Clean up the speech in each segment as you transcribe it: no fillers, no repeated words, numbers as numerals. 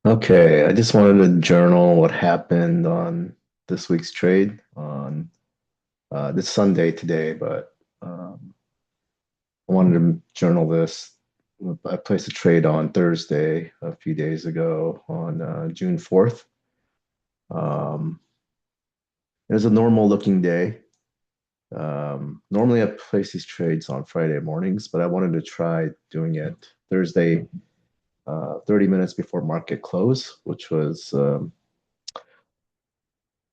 Okay, I just wanted to journal what happened on this week's trade on this Sunday today, but I wanted to journal this. I placed a trade on Thursday a few days ago on June 4th. Um, it was a normal looking day. Normally I place these trades on Friday mornings, but I wanted to try doing it Thursday, 30 minutes before market close, which was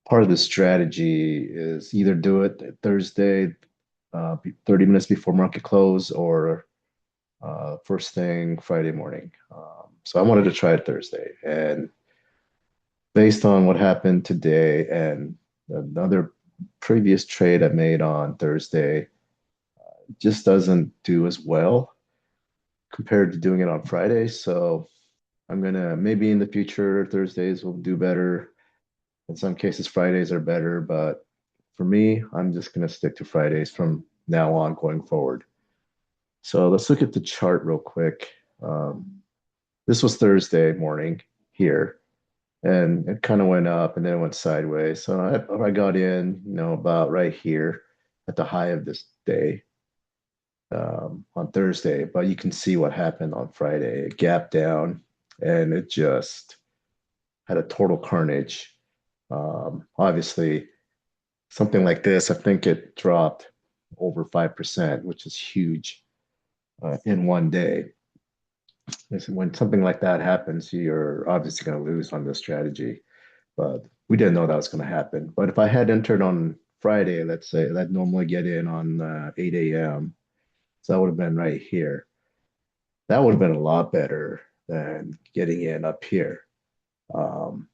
part of the strategy is either do it Thursday, 30 minutes before market close, or first thing Friday morning. So I wanted to try it Thursday. And based on what happened today and another previous trade I made on Thursday, just doesn't do as well compared to doing it on Friday. So I'm gonna maybe in the future Thursdays will do better. In some cases, Fridays are better, but for me, I'm just going to stick to Fridays from now on going forward. So let's look at the chart real quick. This was Thursday morning here, and it kind of went up and then it went sideways. So I got in, about right here at the high of this day on Thursday, but you can see what happened on Friday. It gapped down and it just had a total carnage. Obviously, something like this, I think it dropped over 5%, which is huge in one day. Listen, when something like that happens, you're obviously going to lose on this strategy, but we didn't know that was going to happen. But if I had entered on Friday, let's say, I'd normally get in on 8 a.m. So that would have been right here. That would have been a lot better than getting in up here. Um,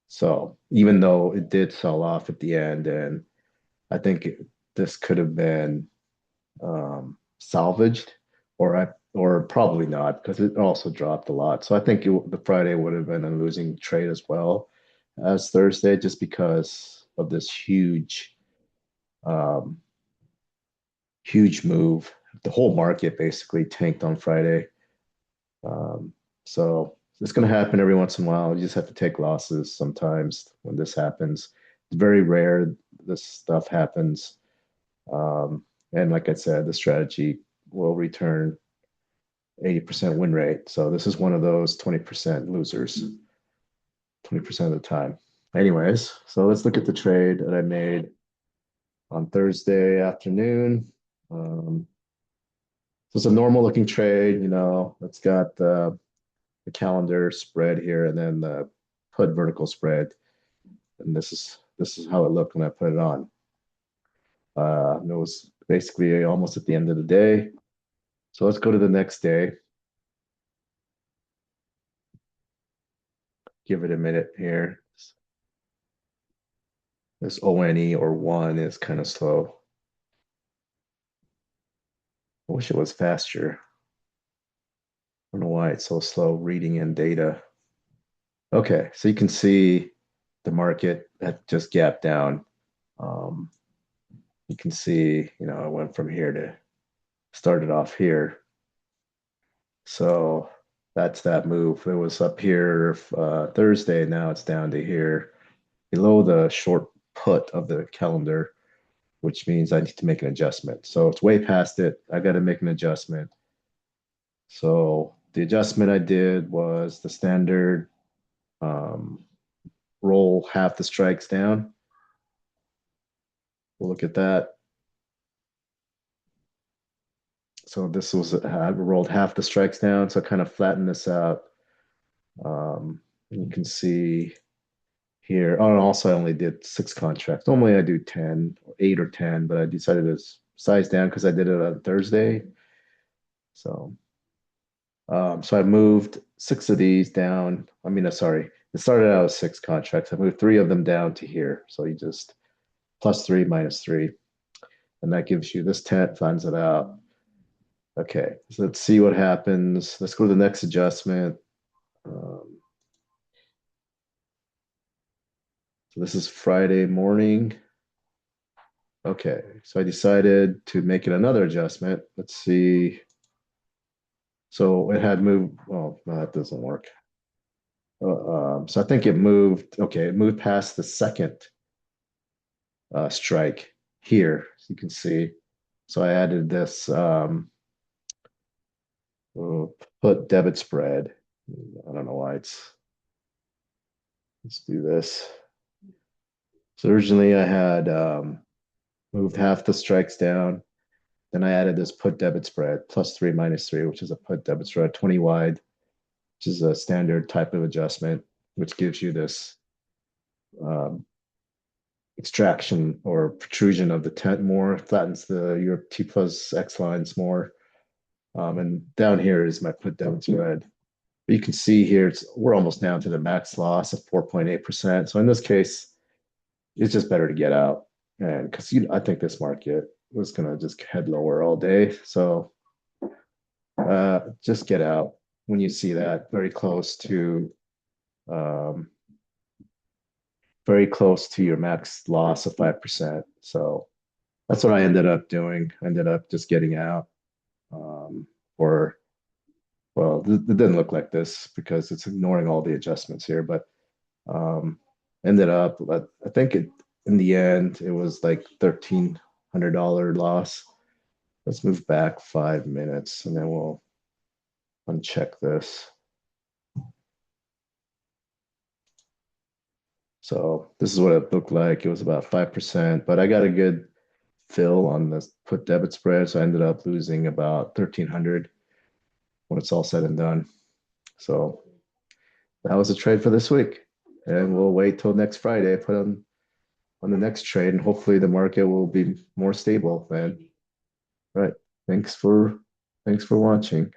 so even though it did sell off at the end, and I think this could have been salvaged, or probably not because it also dropped a lot. So I think the Friday would have been a losing trade as well as Thursday, just because of this um, huge move. The whole market basically tanked on Friday. So it's going to happen every once in a while. You just have to take losses sometimes when this happens. It's very rare this stuff happens. And like I said, the strategy will return 80% win rate. So this is one of those 20% losers, 20% of the time. Anyways, so let's look at the trade that I made on Thursday afternoon. So it's a normal looking trade, it's got the calendar spread here and then the put vertical spread. And this is how it looked when I put it on. It was basically almost at the end of the day. So let's go to the next day. Give it a minute here. This ONE or one is kind of slow. I wish it was faster. I don't know why it's so slow reading in data. Okay, so you can see the market had just gapped down. Um, you can see, I went from here to started off here. So that's that move. It was up here Thursday. Now it's down to here below the short put of the calendar, which means I need to make an adjustment. So it's way past it. I got to make an adjustment. So the adjustment I did was the standard um, roll half the strikes down. We'll look at that. So this was I rolled half the strikes down, so I kind of flattened this out. You can see here. Oh, and also I only did 6 contracts. Normally I do 10, or 8 or 10, but I decided to size down because I did it on Thursday. So so I moved 6 of these down. I mean, sorry, it started out as 6 contracts. I moved 3 of them down to here. So you just +3 -3, and that gives you this 10 finds it out. Okay, so let's see what happens. Let's go to the next adjustment. Um, so this is Friday morning. Okay, so I decided to make it another adjustment. Let's see. So it had moved. Well, no, that doesn't work. So I think it moved. Okay, it moved past the second strike here, as you can see. So I added this uh, put debit spread. I don't know why it's. Let's do this. So originally I had moved half the strikes down. Then I added this put debit spread +3 -3, which is a put debit spread 20 wide, which is a standard type of adjustment, which gives you this um, extraction or protrusion of the tent more, flattens your T plus X lines more. And down here is my put debit spread. But you can see here, we're almost down to the max loss of 4.8%. So in this case, it's just better to get out. And because I think this market was going to just head lower all day. So just get out when you see that um, very close to your max loss of 5%. So that's what I ended up doing. I ended up just getting out. Um, or well, it didn't look like this because it's ignoring all the adjustments here, but um, ended up, I think in the end, it was like $1,300 loss. Let's move back 5 minutes and then we'll uncheck this. So this is what it looked like. It was about 5%, but I got a good fill on the put debit spread. So I ended up losing about 1,300 when it's all said and done. So that was a trade for this week. And we'll wait till next Friday, put on the next trade, and hopefully the market will be more stable then. Right. Thanks for thanks for watching.